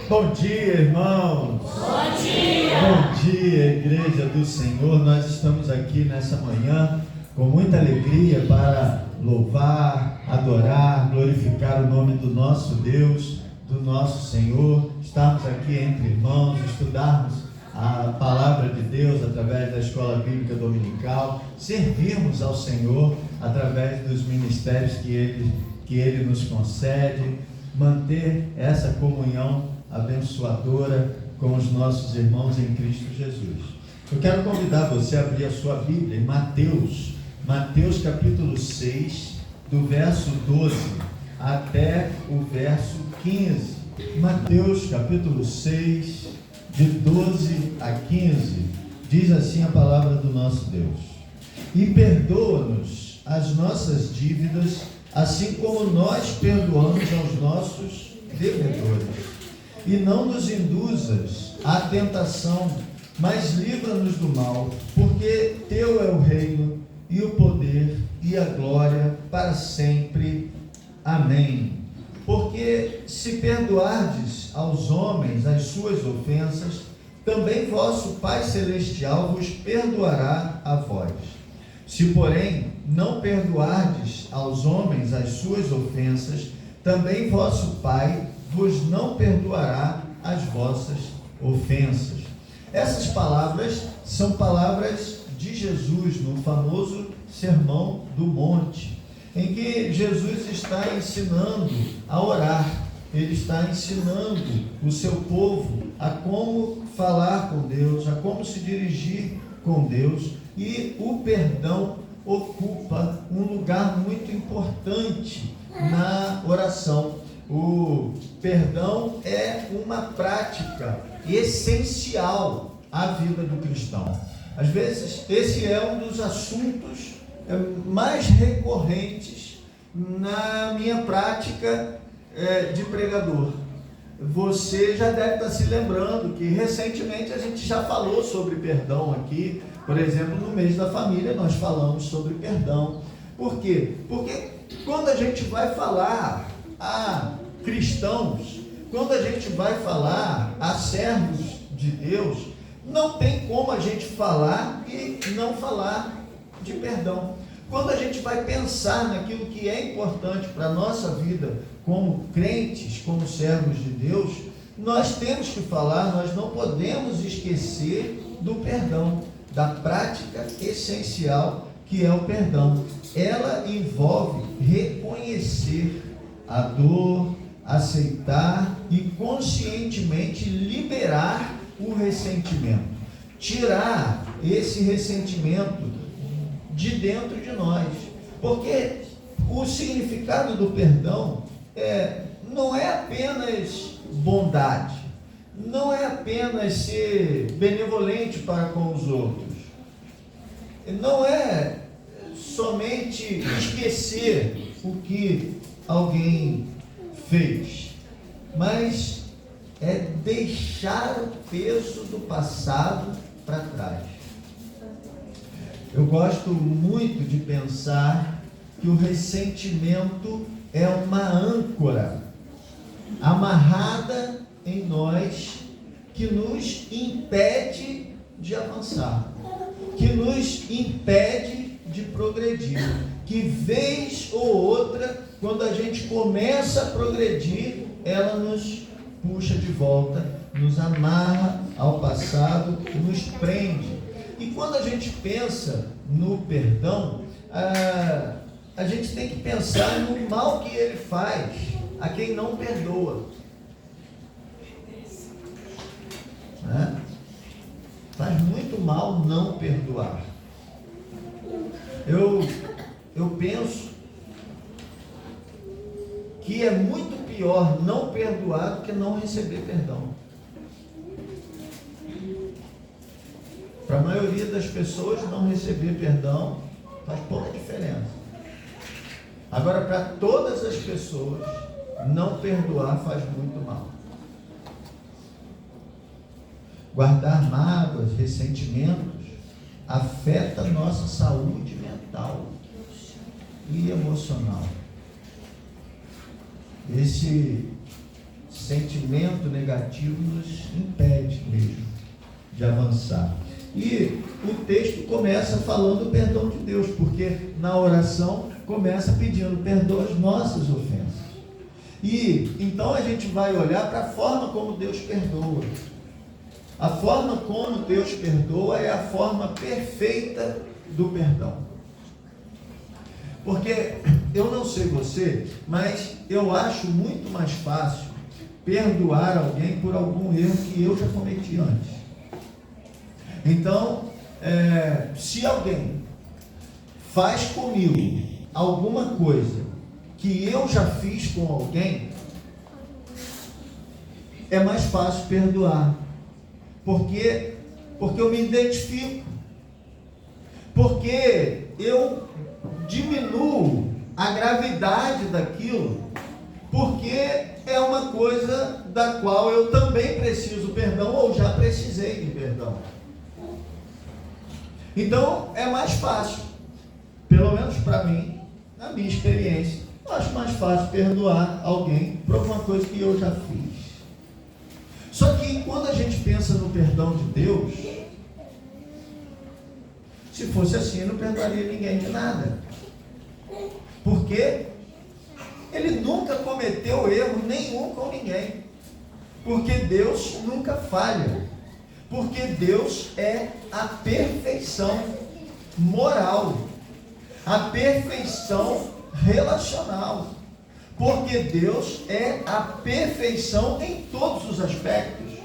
Bom dia, irmãos. Bom dia. Bom dia, igreja do Senhor. Nós estamos aqui nessa manhã com muita alegria para louvar, adorar, glorificar o nome do nosso Deus, do nosso Senhor. Estarmos aqui entre irmãos, estudarmos a palavra de Deus através da escola bíblica dominical, servirmos ao Senhor através dos ministérios que Ele nos concede, manter essa comunhão abençoadora com os nossos irmãos em Cristo Jesus. Eu quero convidar você a abrir a sua Bíblia em Mateus capítulo 6, do verso 12 até o verso 15. Mateus capítulo 6, de 12 a 15, diz assim a palavra do nosso Deus: E perdoa-nos as nossas dívidas, assim como nós perdoamos aos nossos devedores. E não nos induzas à tentação, mas livra-nos do mal, porque teu é o reino, e o poder, e a glória, para sempre. Amém. Porque se perdoardes aos homens as suas ofensas, também vosso Pai Celestial vos perdoará a vós. Se, porém, não perdoardes aos homens as suas ofensas, também vosso Pai vos não perdoará as vossas ofensas. Essas palavras são palavras de Jesus no famoso Sermão do Monte, em que Jesus está ensinando a orar. Ele está ensinando o seu povo a como falar com Deus, a como se dirigir com Deus, e o perdão ocupa um lugar muito importante na oração. O perdão é uma prática essencial à vida do cristão. Às vezes, esse é um dos assuntos mais recorrentes na minha prática de pregador. Você já deve estar se lembrando que recentemente a gente já falou sobre perdão aqui. Por exemplo, no mês da família nós falamos sobre perdão. Por quê? Porque quando a gente vai falar a cristãos, quando a gente vai falar a servos de Deus, não tem como a gente falar e não falar de perdão. Quando a gente vai pensar naquilo que é importante para a nossa vida como crentes, como servos de Deus, nós temos que falar, nós não podemos esquecer do perdão, da prática essencial que é o perdão. Ela envolve reconhecer a dor, aceitar e conscientemente liberar o ressentimento, tirar esse ressentimento de dentro de nós, porque o significado do perdão não é apenas bondade, não é apenas ser benevolente para com os outros, não é somente esquecer o que alguém fez, mas é deixar o peso do passado para trás. Eu gosto muito de pensar que o ressentimento é uma âncora amarrada em nós que nos impede de avançar, que nos impede de progredir, que vez ou outra, quando a gente começa a progredir, ela nos puxa de volta, nos amarra ao passado, nos prende. E quando a gente pensa no perdão, a gente tem que pensar no mal que ele faz a quem não perdoa. Faz muito mal não perdoar. Eu penso que é muito pior não perdoar do que não receber perdão. Para a maioria das pessoas, não receber perdão faz pouca diferença. Agora, para todas as pessoas, não perdoar faz muito mal. Guardar mágoas, ressentimentos, afeta a nossa saúde mental e emocional. Esse sentimento negativo nos impede mesmo de avançar. E o texto começa falando do perdão de Deus, porque na oração começa pedindo perdoa as nossas ofensas. E então a gente vai olhar para a forma como Deus perdoa. A forma como Deus perdoa é a forma perfeita do perdão. Porque eu não sei você, mas eu acho muito mais fácil perdoar alguém por algum erro que eu já cometi antes. Então, se alguém faz comigo alguma coisa que eu já fiz com alguém, é mais fácil perdoar. Porque eu me identifico. Porque eu diminuo a gravidade daquilo, porque é uma coisa da qual eu também preciso perdão ou já precisei de perdão. Então é mais fácil, pelo menos para mim, na minha experiência, eu acho mais fácil perdoar alguém por alguma coisa que eu já fiz. Só que quando a gente pensa no perdão de Deus, se fosse assim, eu não perdoaria ninguém de nada. Porque ele nunca cometeu erro nenhum com ninguém. Porque Deus nunca falha. Porque Deus é a perfeição moral, a perfeição relacional. Porque Deus é a perfeição em todos os aspectos.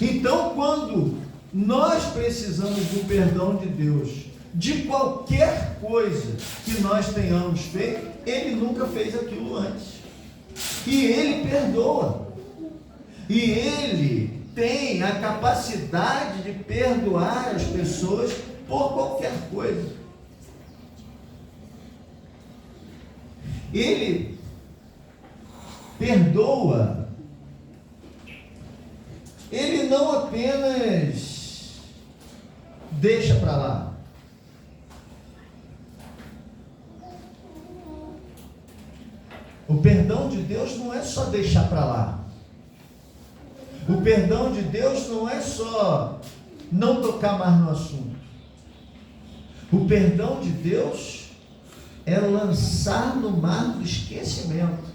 Então, quando nós precisamos do perdão de Deus, de qualquer coisa que nós tenhamos feito, Ele nunca fez aquilo antes. E Ele perdoa. E Ele tem a capacidade de perdoar as pessoas por qualquer coisa. Ele perdoa. Ele não apenas deixa para lá. O perdão de Deus não é só deixar para lá. O perdão de Deus não é só não tocar mais no assunto. O perdão de Deus é lançar no mar do esquecimento.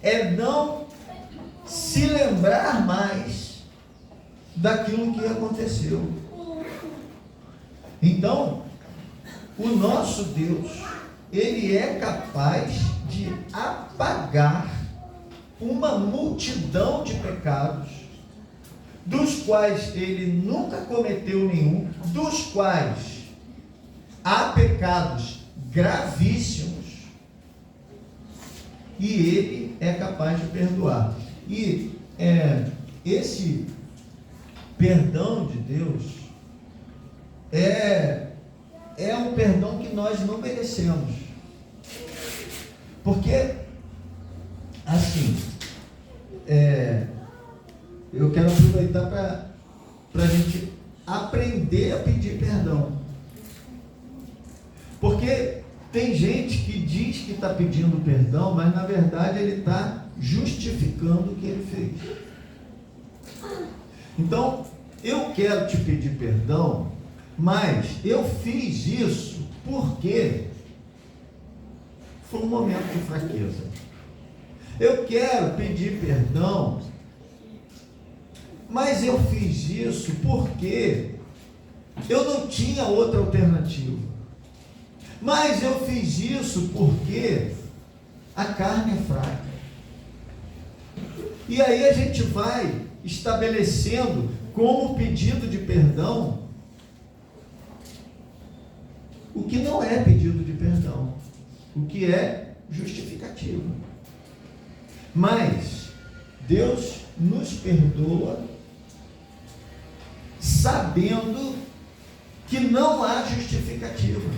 É não se lembrar mais daquilo que aconteceu. Então, o nosso Deus, Ele é capaz de apagar uma multidão de pecados, dos quais Ele nunca cometeu nenhum, dos quais há pecados gravíssimos, e Ele é capaz de perdoar. E esse perdão de Deus é um perdão que nós não merecemos. Porque, assim, eu quero aproveitar para a gente aprender a pedir perdão. Porque tem gente que diz que está pedindo perdão, mas na verdade ele está justificando o que ele fez. Então, eu quero te pedir perdão, mas eu fiz isso porque foi um momento de fraqueza. Eu quero pedir perdão, mas eu fiz isso porque eu não tinha outra alternativa. Mas eu fiz isso porque a carne é fraca. E aí a gente vai estabelecendo como pedido de perdão o que não é pedido de perdão, o que é justificativo. Mas Deus nos perdoa sabendo que não há justificativa,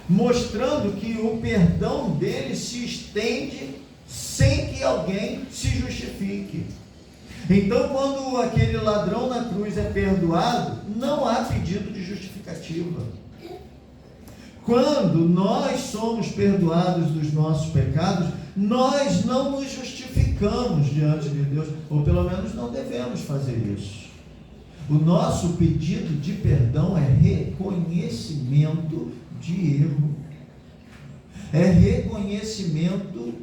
mostrando que o perdão dele se estende sem que alguém se justifique. Então, quando aquele ladrão na cruz é perdoado, não há pedido de justificativa. Quando nós somos perdoados dos nossos pecados, nós não nos justificamos. ficamos diante de Deus, ou pelo menos não devemos fazer isso. O nosso pedido de perdão é reconhecimento de erro, é reconhecimento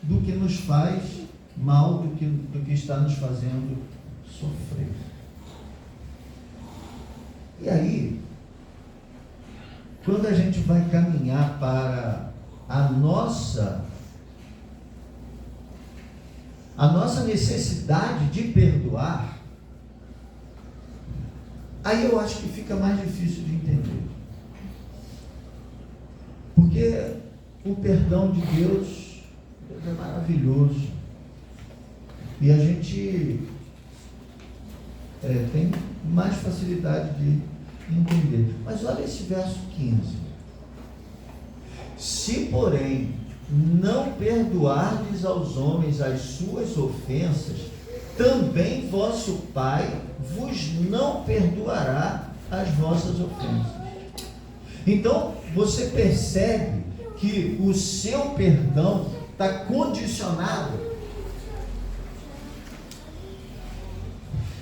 do que nos faz mal, do que está nos fazendo sofrer. E aí, quando a gente vai caminhar para a nossa necessidade de perdoar, aí eu acho que fica mais difícil de entender. Porque o perdão de Deus é maravilhoso. E a gente tem mais facilidade de entender. Mas olha esse verso 15. Se, porém, não perdoardes aos homens as suas ofensas, também vosso Pai vos não perdoará as vossas ofensas. Então, você percebe que o seu perdão está condicionado.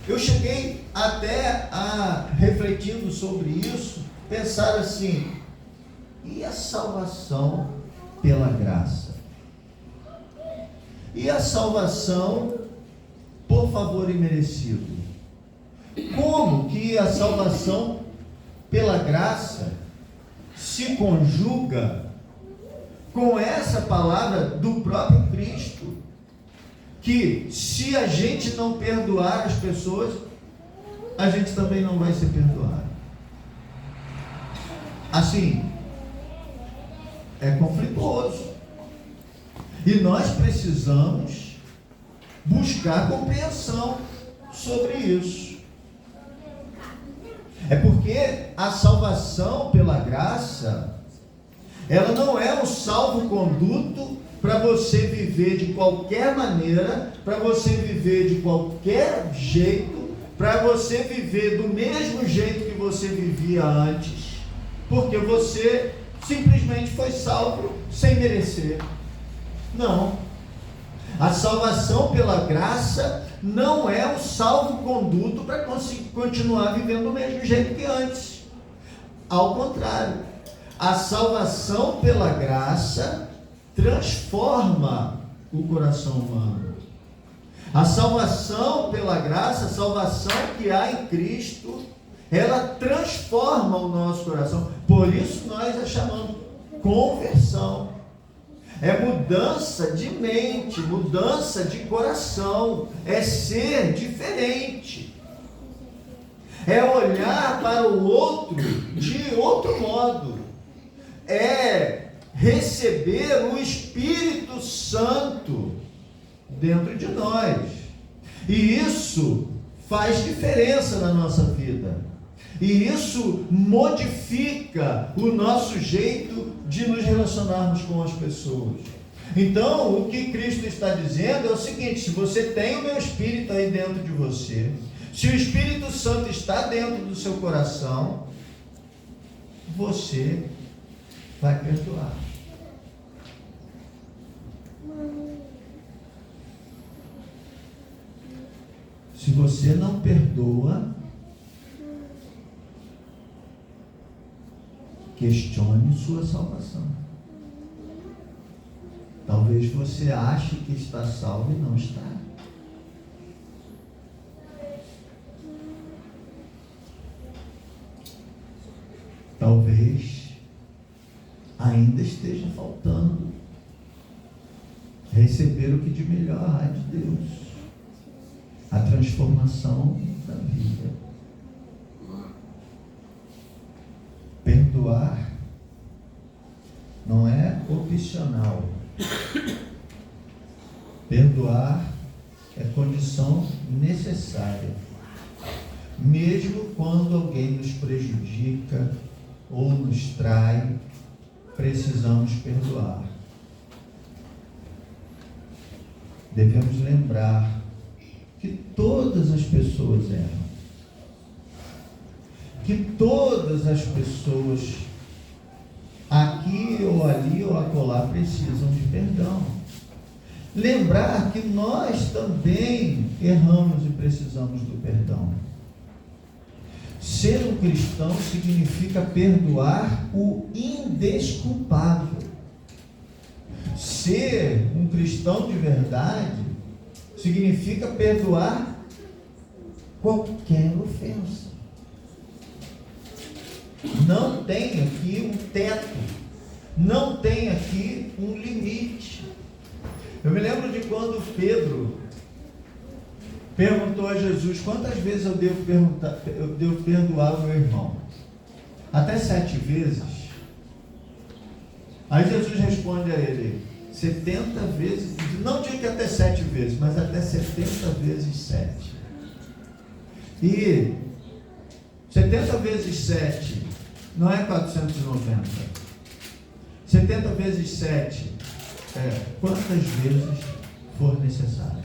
Eu cheguei até refletindo sobre isso, pensar assim: e a salvação pela graça? E a salvação por favor imerecido? Como que a salvação pela graça se conjuga com essa palavra do próprio Cristo, que se a gente não perdoar as pessoas, a gente também não vai ser perdoado? Assim, é conflituoso. E nós precisamos buscar compreensão sobre isso. É porque a salvação pela graça, ela não é um salvo-conduto para você viver de qualquer maneira, para você viver de qualquer jeito, para você viver do mesmo jeito que você vivia antes, porque você simplesmente foi salvo sem merecer. Não. A salvação pela graça não é um salvo-conduto para continuar vivendo do mesmo jeito que antes. Ao contrário, a salvação pela graça transforma o coração humano. A salvação pela graça, a salvação que há em Cristo, ela transforma o nosso coração. Por isso nós a chamamos conversão. É mudança de mente, mudança de coração, é ser diferente, é olhar para o outro de outro modo, é receber o Espírito Santo dentro de nós, e isso faz diferença na nossa vida, e isso modifica o nosso jeito de nos relacionarmos com as pessoas. Então, o que Cristo está dizendo é o seguinte: se você tem o meu Espírito aí dentro de você, se o Espírito Santo está dentro do seu coração, você vai perdoar. Se você não perdoa, questione sua salvação. Talvez você ache que está salvo e não está. Talvez ainda esteja faltando receber o que de melhor há de Deus, a transformação da vida. Perdoar não é opcional. Perdoar é condição necessária. Mesmo quando alguém nos prejudica ou nos trai, precisamos perdoar. Devemos lembrar que todas as pessoas erram, que todas as pessoas aqui ou ali ou acolá precisam de perdão, lembrar que nós também erramos e precisamos do perdão. Ser um cristão significa perdoar o indesculpável. Ser um cristão de verdade significa perdoar qualquer ofensa. Não tem aqui um teto, não tem aqui um limite. Eu me lembro de quando Pedro perguntou a Jesus: quantas vezes eu devo perdoar o meu irmão? Até 7 vezes. Aí Jesus responde a ele: 70 vezes, não digo que até 7 vezes, mas até 70 vezes 7. E 70 vezes 7 não é 490. 70 vezes 7 é quantas vezes for necessário.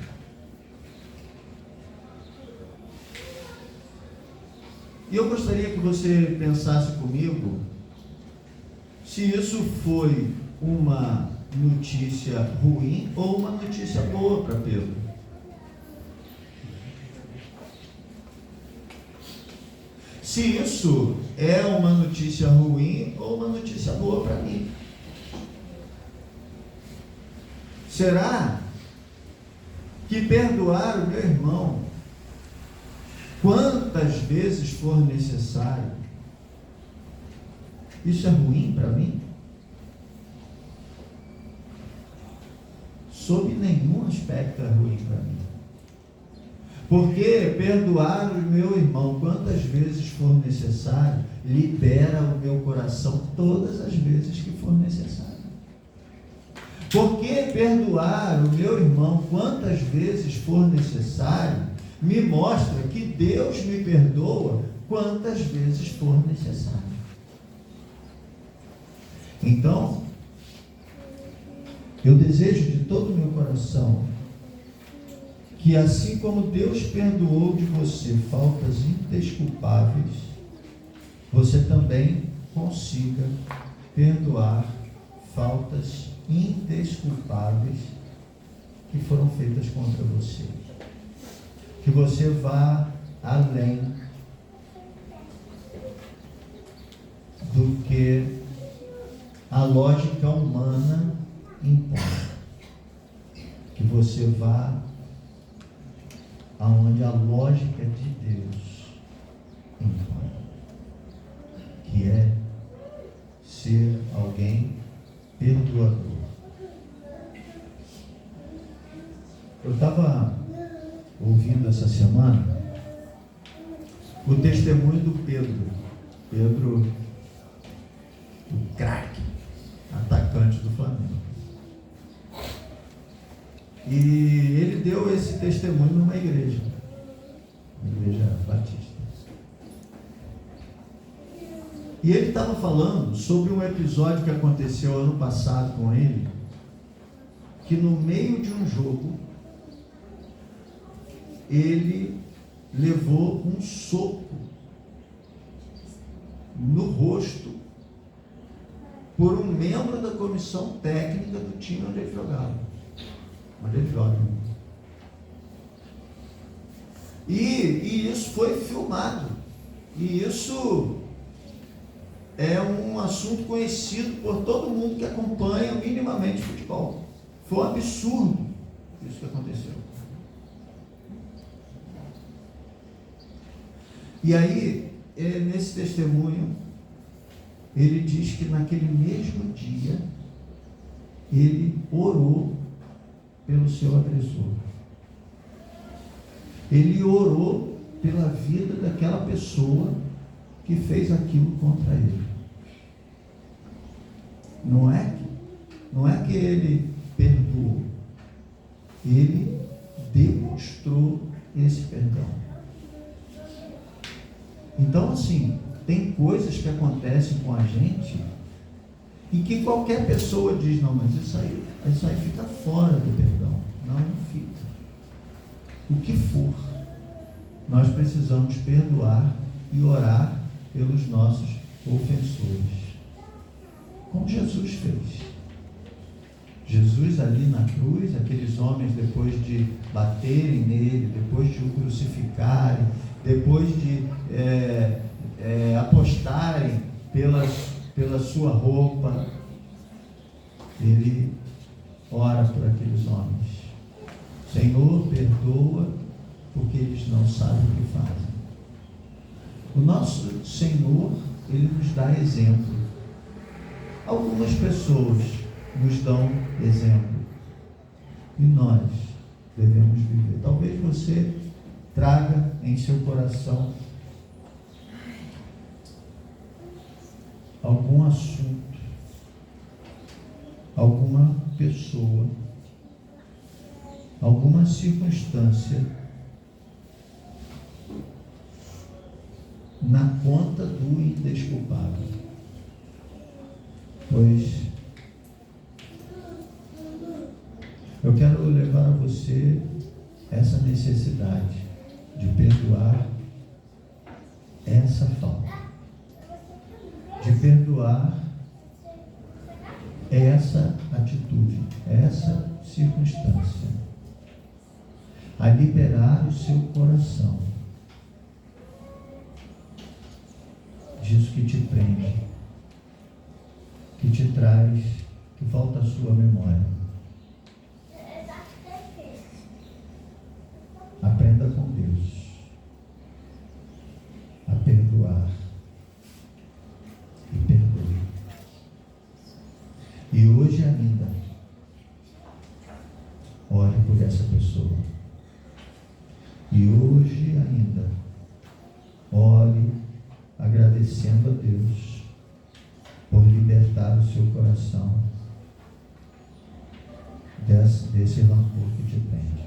E eu gostaria que você pensasse comigo se isso foi uma notícia ruim ou uma notícia boa para Pedro. Se isso é uma notícia ruim ou uma notícia boa para mim. Será que perdoar o meu irmão quantas vezes for necessário, isso é ruim para mim? Sob nenhum aspecto é ruim para mim. Porque perdoar o meu irmão quantas vezes for necessário, libera o meu coração todas as vezes que for necessário. Porque perdoar o meu irmão quantas vezes for necessário, me mostra que Deus me perdoa quantas vezes for necessário. Então, eu desejo de todo o meu coração que, assim como Deus perdoou de você faltas indesculpáveis, você também consiga perdoar faltas indesculpáveis que foram feitas contra você. Que você vá além do que a lógica humana impõe. Que você vá aonde a lógica de Deus impõe, que é ser alguém perdoador. Eu estava ouvindo essa semana o testemunho do Pedro, o craque, atacante do Flamengo. E ele deu esse testemunho numa igreja batista. E ele estava falando sobre um episódio que aconteceu ano passado com ele, que no meio de um jogo, ele levou um soco no rosto por um membro da comissão técnica do time onde ele jogava. Onde ele joga. E isso foi filmado. E isso é um assunto conhecido por todo mundo que acompanha minimamente futebol. Foi um absurdo isso que aconteceu. E aí, nesse testemunho, ele diz que naquele mesmo dia, ele orou pelo seu agressor. Ele orou pela vida daquela pessoa que fez aquilo contra ele. Não é que ele perdoou, ele demonstrou esse perdão. Então, assim, tem coisas que acontecem com a gente e que qualquer pessoa diz: não, mas isso aí fica fora do perdão. Não fica. O que for, nós precisamos perdoar e orar pelos nossos ofensores, como Jesus fez. Jesus ali na cruz, aqueles de baterem nele, depois de o crucificarem, depois de apostarem pela sua roupa, ele ora por aqueles homens: Senhor, perdoa, porque eles não sabem o que fazem. O nosso Senhor, ele nos dá exemplo. Algumas pessoas nos dão exemplo e nós devemos viver. Talvez você traga em seu coração algum assunto, alguma pessoa, alguma circunstância na conta do indesculpável. Pois eu quero levar a você essa necessidade de perdoar essa falta, de perdoar essa atitude, essa circunstância, a liberar o seu coração disso que te prende, que te traz, que falta a sua memória. Aprenda com Deus a perdoar e perdoe. E hoje ainda, ore por essa pessoa. E hoje ainda, ore agradecendo a Deus por libertar o seu coração desse rancor que te prende.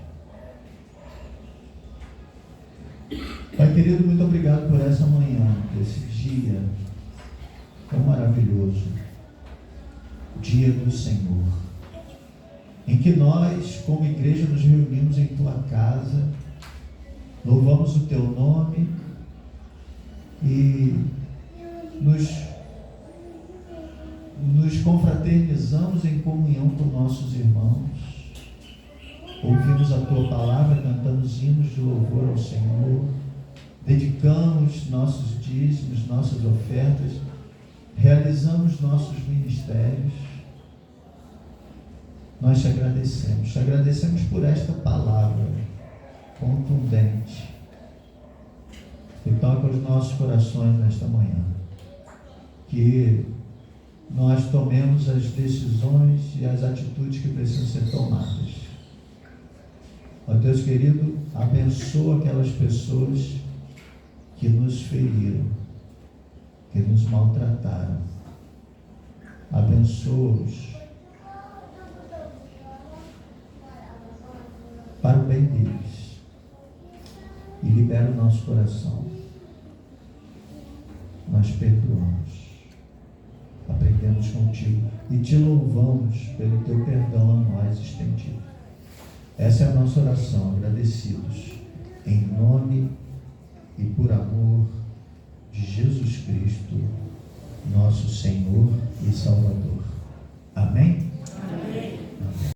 Pai querido, muito obrigado por essa manhã, esse dia tão maravilhoso, dia do Senhor, em que nós, como igreja, nos reunimos em tua casa, louvamos o teu nome e nos confraternizamos em comunhão com nossos irmãos, ouvimos a tua palavra, cantamos hinos de louvor ao Senhor, dedicamos nossos dízimos, nossas ofertas, realizamos nossos ministérios. Nós te agradecemos por esta palavra contundente que toca os nossos corações nesta manhã, que nós tomemos as decisões e as atitudes que precisam ser tomadas. Ó Deus querido, abençoa aquelas pessoas que nos feriram, que nos maltrataram. Abençoa-os para o bem deles e libera o nosso coração. Nós perdoamos, aprendemos contigo e te louvamos pelo teu perdão a nós estendido. Essa é a nossa oração, agradecidos, em nome e por amor de Jesus Cristo, nosso Senhor e Salvador. Amém?